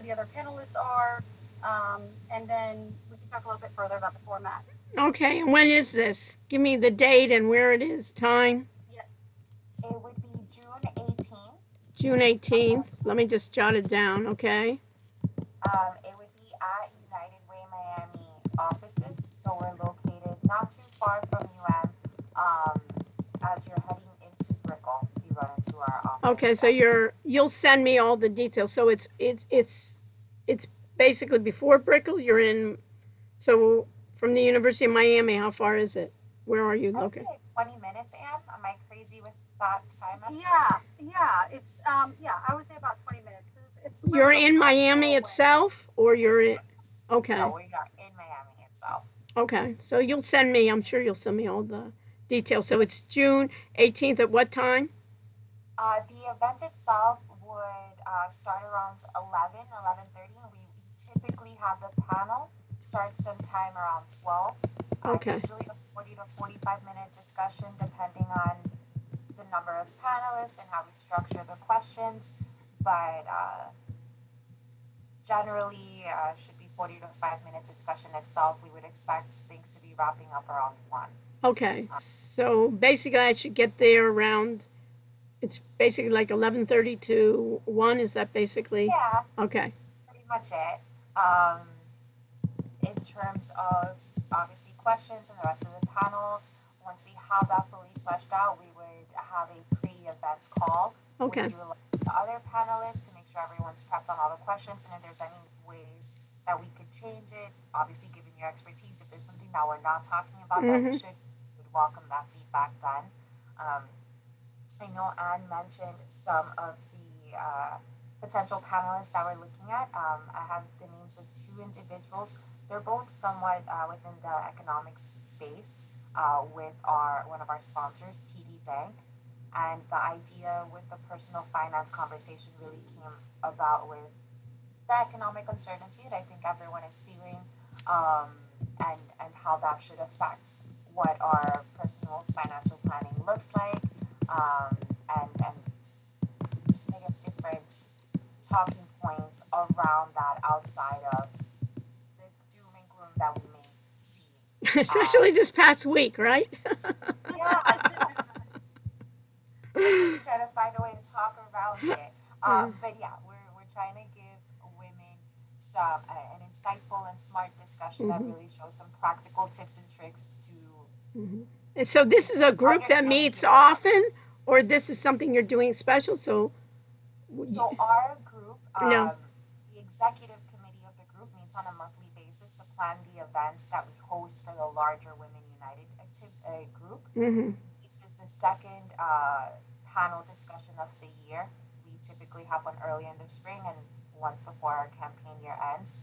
the other panelists are, and then we can talk a little bit further about the format. Okay, and when is this? Give me the date and where it is, time. Yes. It would be June 18th. June 18th. Let me just jot it down, okay? It would be at United Way Miami offices. So we're located not too far from UM. As you're heading into Brickell, you run into our Okay, office. so you'll send me all the details. So it's basically before Brickell. You're in. So from the University of Miami, how far is it? Where are you I would be located? like 20 minutes, Anne. Am I crazy with that time estimate? Yeah, it's yeah, I would say about 20 minutes because it's You're literally a in phone call Miami away. itself, or you're in. Yes. No, Okay, we are in Miami itself. okay. So you'll send me. I'm sure you'll send me all the details. So it's June 18th. At what time? The event itself would start around 11:30. We typically have the panel start sometime around 12. It's Okay. usually a 40 to 45-minute discussion depending on the number of panelists and how we structure the questions. But generally, should be 40 to 5 minute discussion itself. We would expect things to be wrapping up around 1. Okay. So basically, I should get there around. It's basically like 11:30 to 1. Is that basically? Yeah, Okay. pretty much it. Um, in terms of obviously questions and the rest of the panels. Once we have that fully fleshed out, we would have a pre-event call with Okay. you and the other panelists to make sure everyone's prepped on all the questions and if there's any ways that we could change it. Obviously, given your expertise, if there's something that we're not talking about that we Mm-hmm. should, we would welcome that feedback then. Um, I know Anne mentioned some of the potential panelists that we're looking at. I have the names of two individuals. They're both somewhat within the economics space with our one of our sponsors, TD Bank. And the idea with the personal finance conversation really came about with the economic uncertainty that I think everyone is feeling, and how that should affect what our personal financial planning looks like, and just I guess different talking points around that outside of the doom and gloom that we may see. Especially this past week, right? Yeah, so just to try to find a way to talk around it. But yeah, we're trying to give women an insightful and smart discussion that Mm-hmm. really shows some practical tips and tricks to Mm-hmm. And so this is a group that understand and meets deal with. often, or this is something you're doing special. So So our group, no. the executive committee of the group meets on a monthly basis to plan the events that we host for the larger Women United group. Mm-hmm. This is the second panel discussion of the year. We typically have one early in the spring and once before our campaign year ends.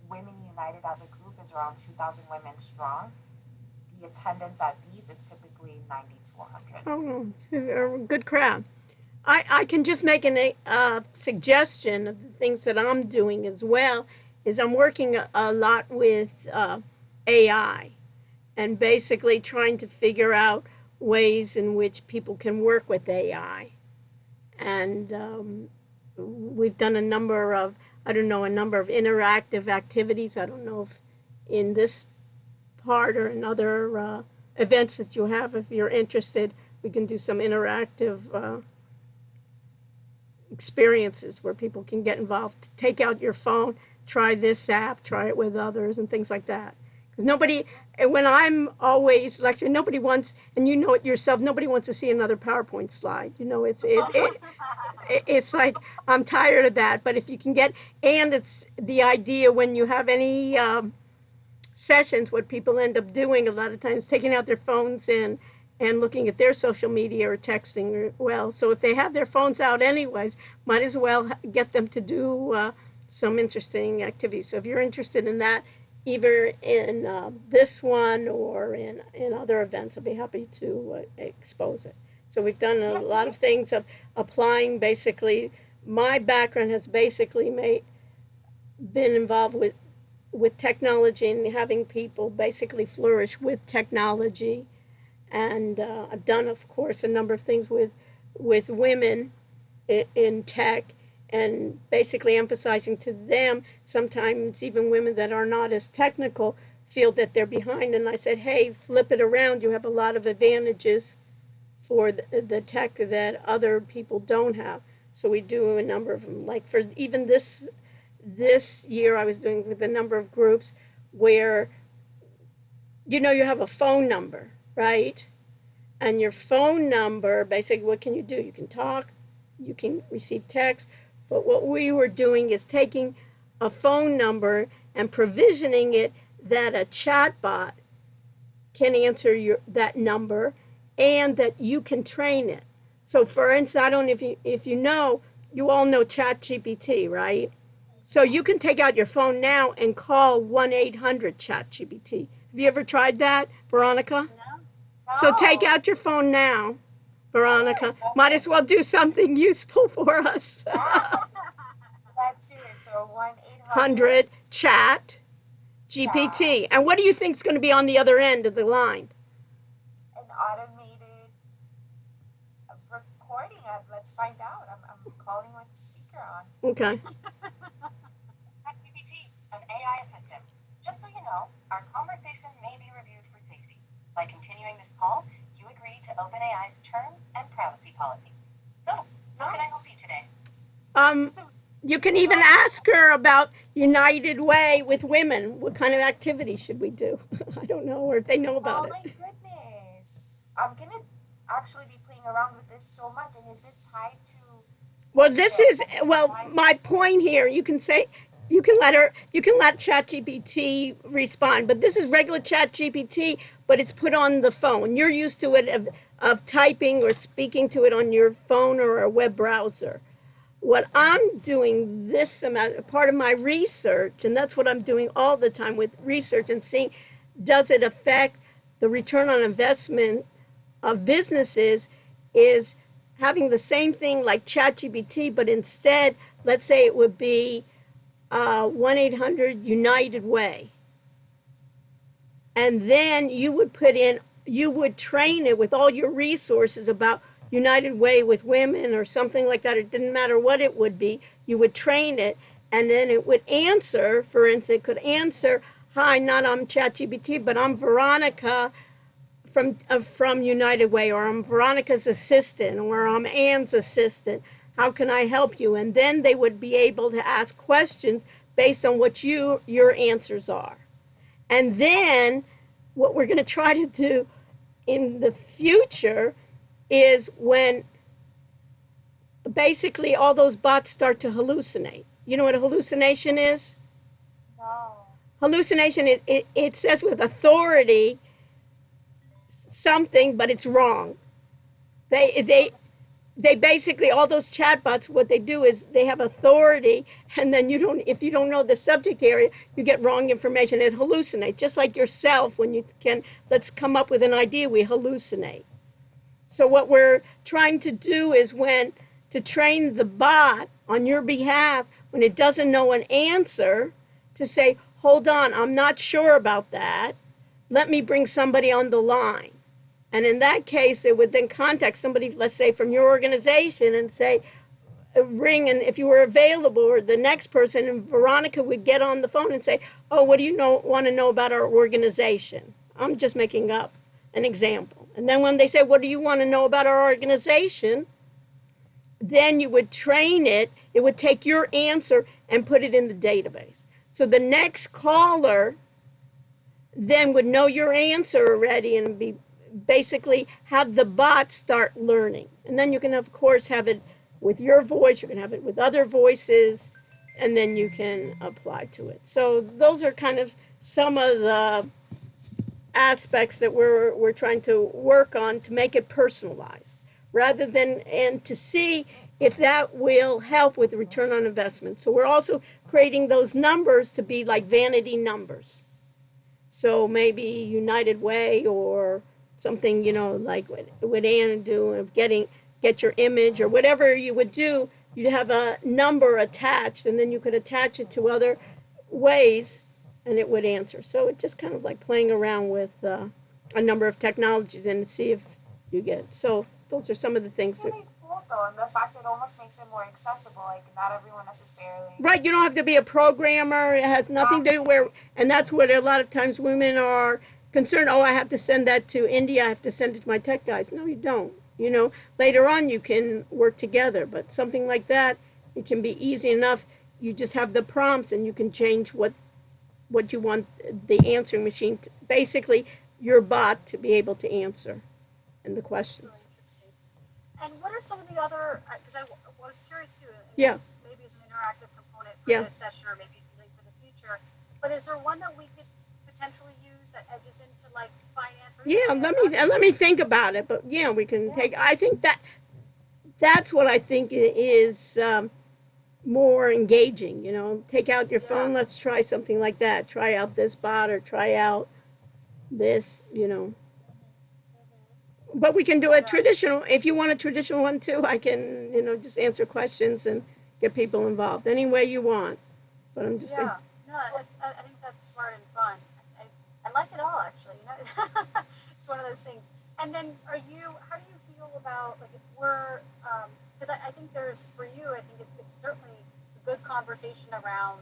Women United as a group is around 2,000 women strong. The attendance at these is typically 90 to 100. Oh, a good crowd. I can just make a suggestion of the things that I'm doing as well. Is I'm working a lot with AI and basically trying to figure out ways in which people can work with AI. And we've done a number of, I don't know, a number of interactive activities. I don't know if in this part or in other events that you have, if you're interested, we can do some interactive experiences where people can get involved. Take out your phone, try this app, try it with others, and things like that. Because nobody, and when I'm always lecturing, nobody wants, and you know it yourself, nobody wants to see another PowerPoint slide. You know, it's like I'm tired of that. But if you can get, and it's the idea when you have any sessions, what people end up doing a lot of times, taking out their phones and looking at their social media or texting. Well, so if they have their phones out anyways, might as well get them to do some interesting activities. So if you're interested in that, either in this one or in other events, I'll be happy to expose it. So we've done a Yeah, lot of things of applying basically. My background has basically been involved with technology and having people basically flourish with technology. And I've done, of course, a number of things with women in tech, and basically emphasizing to them, sometimes even women that are not as technical feel that they're behind. And I said, hey, flip it around. You have a lot of advantages for the tech that other people don't have. So we do a number of them. Like for even this year, I was doing with a number of groups where, you have a phone number, right? And your phone number, basically, what can you do? You can talk, you can receive text. But what we were doing is taking a phone number and provisioning it that a chatbot can answer that number, and that you can train it. So, for instance, I don't know if you all know ChatGPT, right? So you can take out your phone now and call 1-800-CHAT-GPT. Have you ever tried that, Veronica? So take out your phone now, Veronica. Might as well do something useful for us. That's it. So 100 chat GPT. And what do you think is going to be on the other end of the line? An automated recording. Let's find out. I'm calling with the speaker on. Okay. ChatGPT, an AI assistant. Just so you know, our conversation may be reviewed for safety. By continuing this call, you agree to OpenAI's terms and privacy policy. So, how can I help you today? You can even ask her about United Way with women. What kind of activities should we do? I don't know, or if they know about it. Oh my goodness. I'm going to actually be playing around with this so much. And is this tied to. Well, my point here, you can let ChatGPT respond, but this is regular ChatGPT, but it's put on the phone. You're used to it of typing or speaking to it on your phone or a web browser. What I'm doing this amount, part of my research, and that's what I'm doing all the time with research and seeing, does it affect the return on investment of businesses, is having the same thing like ChatGPT, but instead, let's say it would be 1-800 United Way. And then you would train it with all your resources about United Way with women or something like that. It didn't matter what it would be. You would train it, and then it would answer. For instance, it could answer, "Hi, not I'm ChatGPT, but I'm Veronica from United Way, or I'm Veronica's assistant, or I'm Ann's assistant. How can I help you?" And then they would be able to ask questions based on what your answers are. And then what we're going to try to do in the future is when basically all those bots start to hallucinate. You know what a hallucination is? No. Hallucination, it says with authority something, but it's wrong. They basically, all those chatbots, what they do is they have authority, and then if you don't know the subject area, you get wrong information. It hallucinates, just like yourself. When let's come up with an idea, we hallucinate. So what we're trying to do is to train the bot on your behalf, when it doesn't know an answer, to say, hold on, I'm not sure about that. Let me bring somebody on the line. And in that case, it would then contact somebody, let's say, from your organization and say, ring, and if you were available, or the next person, and Veronica would get on the phone and say, oh, what do you want to know about our organization? I'm just making up an example. And then when they say, what do you want to know about our organization? Then you would train it. It would take your answer and put it in the database. So the next caller then would know your answer already and be basically have the bot start learning. And then you can, of course, have it with your voice. You can have it with other voices, and then you can apply to it. So those are kind of some of the aspects that we're trying to work on to make it personalized, rather than, and to see if that will help with the return on investment. So we're also creating those numbers to be like vanity numbers. So maybe United Way or something, like what Ann do of get your image or whatever you would do, you'd have a number attached, and then you could attach it to other ways, and it would answer. So it's just kind of like playing around with a number of technologies and see if you get. So those are some of the things that. Really cool though, and the fact it almost makes it more accessible. Like not everyone necessarily. Right, you don't have to be a programmer. It has nothing to do where, and that's what a lot of times women are concerned. Oh, I have to send that to India. I have to send it to my tech guys. No, you don't. You know, later on you can work together, but something like that, it can be easy enough. You just have the prompts, and you can change what you want the answering machine, to, basically your bot, to be able to answer, and the That's really questions. interesting. And what are some of the other? Because I was curious too. And Yeah, maybe as an interactive component for yeah. this session, or maybe something for the future. But is there one that we could potentially use that edges into like finance or even Yeah, let me think about it. But yeah, we can yeah, take. I think that's what I think is more engaging. You know, take out your yeah, phone. Let's try something like that. Try out this bot or try out this. You know, but we can do a yeah, traditional. If you want a traditional one too, I can. You know, just answer questions and get people involved any way you want. But I'm just yeah. No, I think that's smart and fun. I like it all actually. You know, it's one of those things. And then, how do you feel about like if we're, because I think there's for you, I think it's certainly a good conversation around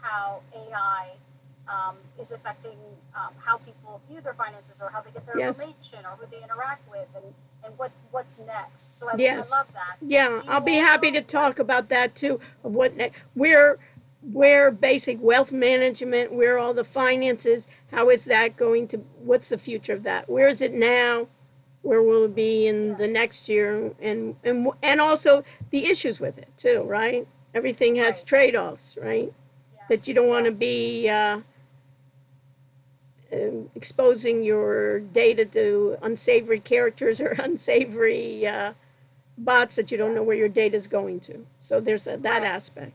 how AI is affecting how people view their finances or how they get their yes, information or who they interact with and what's next. So I yes, love that. yeah. Do I'll you be happy also to like? talk about that too. Of what where basic wealth management, where all the finances, how is that going to? What's the future of that? Where is it now? Where will it be in Yeah, the next year? And also the issues with it too, right? Everything has right. trade offs, right? That you Yes, don't want yes, to be exposing your data to unsavory characters or unsavory bots that you don't know yes. where your data is going to. So there's that Right. aspect.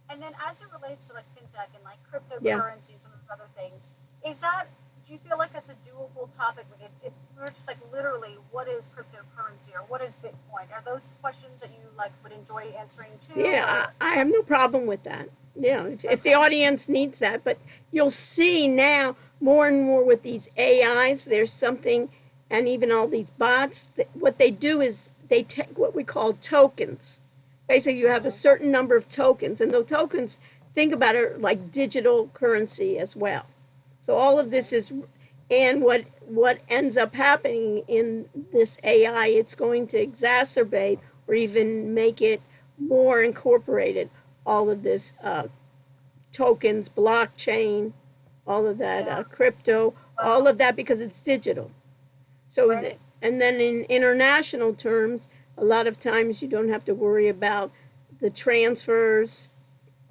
And then as it relates to like fintech and like Yeah. cryptocurrency and some of those other things, is that do you feel like that's a doable topic? Like if we were just like literally, what is cryptocurrency or what is Bitcoin? Are those questions that you like would enjoy answering too? Yeah, Or I have no problem with that. Yeah, if the okay, audience needs that, but you'll see now more and more with these AIs, there's something, and even all these bots, what they do is they take what we call tokens. Basically, you have a mm-hmm. certain number of tokens, and those tokens, think about it like digital currency as well. So all of Mm-hmm. this is, and what ends up happening in this AI, it's going to exacerbate or even make it more incorporated. All of this tokens, blockchain, all of that Yeah, crypto, all wow, of that because it's digital. So, right, and then in international terms, a lot of times you don't have to worry about the transfers,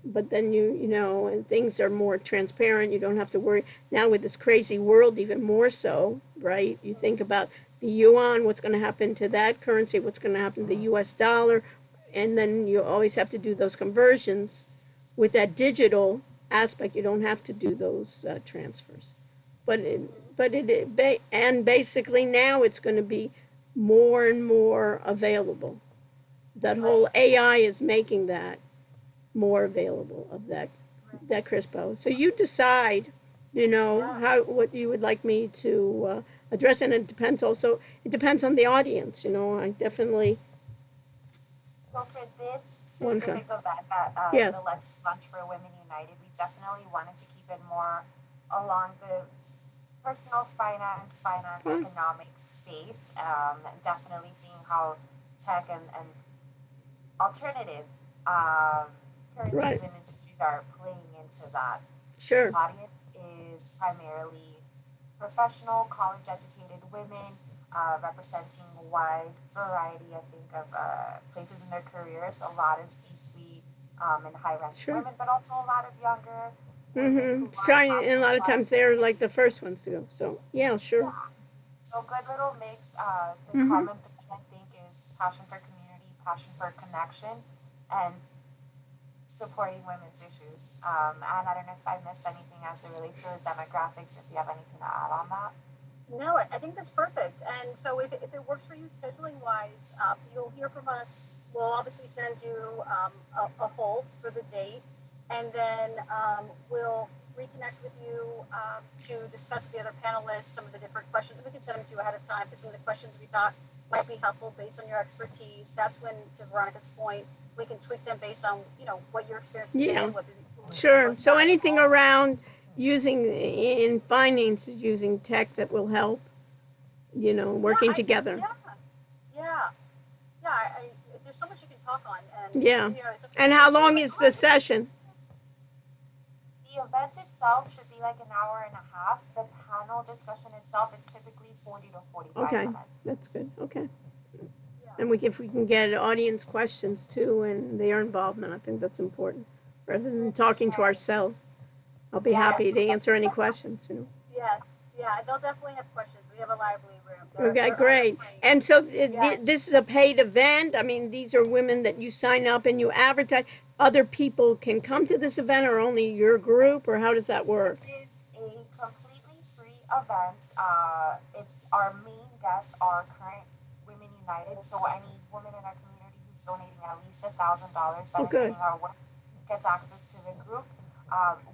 but then you know, and things are more transparent. You don't have to worry now with this crazy world, even more so, right? You think about the yuan, what's going to happen to that currency, what's going to happen to the U.S. dollar, and then you always have to do those conversions. With that digital aspect, you don't have to do those transfers. But and basically now it's going to be more and more available. That right, whole AI is making that more available of right, that crispo. So you decide, you know, yeah, how what you would like me to address, and it depends on the audience. You know, I definitely So for this want to. specific event at Yeah, the Let's Lunch for Women United, we definitely wanted to keep it more along the personal finance, fine. economics space. Definitely seeing how tech and alternative um, Right. currencies and industries are playing into that. The Sure. audience is primarily professional, college educated women representing a wide variety, I think, of places in their careers, a lot of C suite and high ranking Sure. women, but also a lot of younger women Mm-hmm. who It's are trying, and a passionate lot of about times they're like the first ones to go. So yeah, sure. yeah. So good little mix. The Mm-hmm. common thread I think is passion for community, passion for connection, and supporting women's issues. And I don't know if I missed anything as it relates to the demographics, or if you have anything to add on that. no, I think that's perfect. And so if it works for you scheduling wise, you'll hear from us. We'll obviously send you a hold for the date, and then we'll reconnect with you to discuss with the other panelists some of the different questions. We can send them to you ahead of time for some of the questions we thought might be helpful based on your expertise. That's when, to Veronica's point, we can tweak them based on, what your experience has Yeah. been, what the Sure. most So anything valuable. around using in finances, using tech that will help, working together. Yeah. There's so much you can talk on, and Yeah. it's okay And to how say, long like, is oh, the session? The event itself should be like an hour and a half. The panel discussion itself, it's typically 40 to 45 Okay, minutes. that's good. Okay. yeah. And if we can get audience questions too and their involvement, I think that's important. Rather than talking to ourselves, I'll be happy Yes. to answer any questions. Yes, yeah, they'll definitely have questions. We have a lively room. Okay, They're great. unafraid. And so Yes. this is a paid event. I mean, these are women that you sign up and you advertise. Other people can come to this event, or only your group, or how does that work? It is a completely free event. It's our main guests are current Women United. So any woman in our community who's donating at least $1,000 Oh, good. benefiting our work gets access to the group.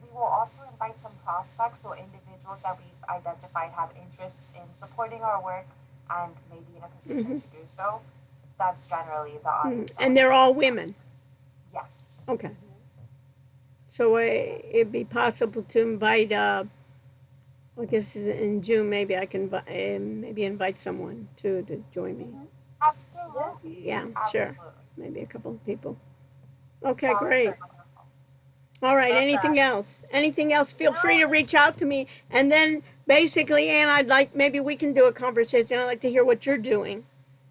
We will also invite some prospects, so individuals that we've identified have interest in supporting our work and maybe in a position to do so. That's generally the audience. And they're all women. Yes. Okay. So it'd be possible to invite, I guess in June maybe I can maybe invite someone to join me. Absolutely. Yeah, sure. Absolutely. Maybe a couple of people. Okay, That would be great. wonderful. All right, Love anything that. else? Anything else? Feel free to No. reach out to me. And then basically, Ann, I'd like, maybe we can do a conversation. I'd like to hear what you're doing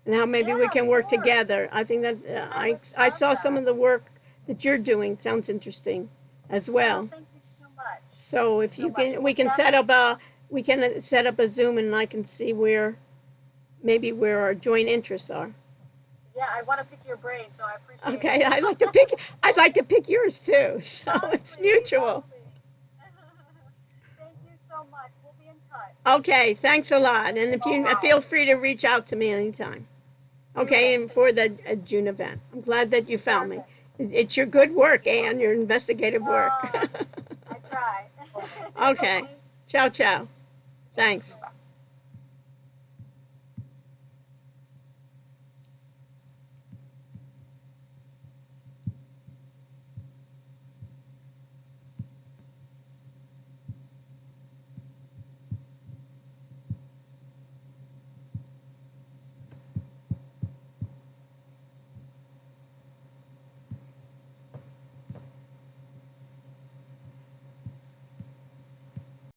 and how maybe we Yeah, can of work course. together. I think that I would I love saw some that. of the work that you're doing. Sounds interesting as Oh, well. thank you so much. So if So you much. can, we can set up a Zoom and I can see where our joint interests are. Yeah, I want to pick your brain, so I appreciate Okay, it. I'd like to pick yours too. So it's Lovely, mutual. lovely. Thank you so much. We'll be in touch. Okay, thanks a lot. And if you Bye. feel free to reach out to me anytime. Okay, and for the June event. I'm glad that you found me. Perfect. It's your good work, Anne, your investigative work. I try. Okay. Ciao, ciao. Thanks. Bye.